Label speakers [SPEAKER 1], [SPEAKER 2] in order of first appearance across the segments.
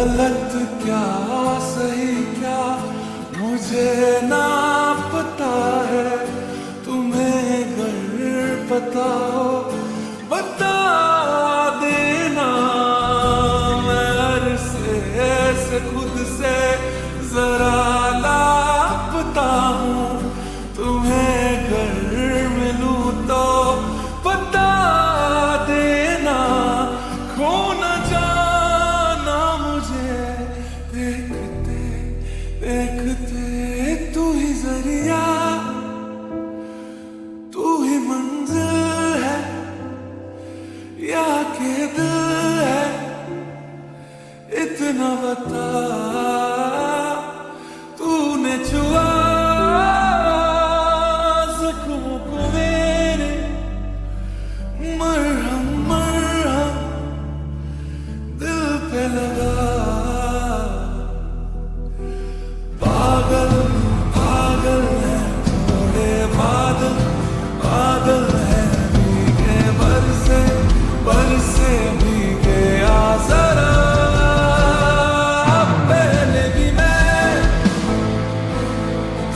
[SPEAKER 1] गलत क्या सही क्या मुझे ना पता है, तुम्हें अगर पता हो बता देना। मैं अरसे से खुद से जरा लापता हूँ, तुम्हें अगर मिलूं तो बता देना। खो न जाना मुझे देखते देखते, तू ही जरिया तू ही मंजिल है या के दिल है, इतना बता। तूने छुआ जख्मों को मेरे, मरहम मरहम दिल पे लगा। पागल पागल है थोड़े बादल, बादल है भीगे बरसे बरसे भीगे आ जरा। पहले भी मैं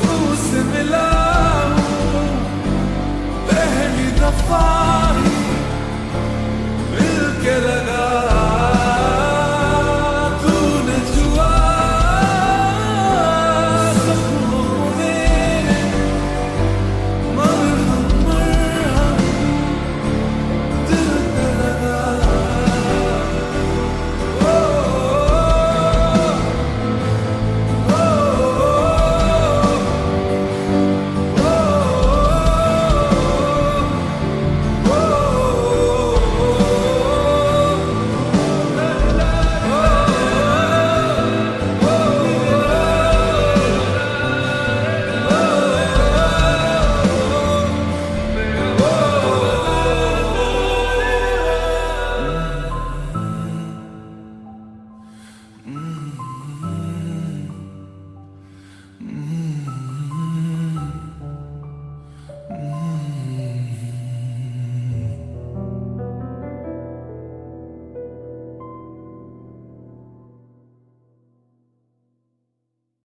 [SPEAKER 1] तुझसे मिला हूँ, पहली दफा ही मिल के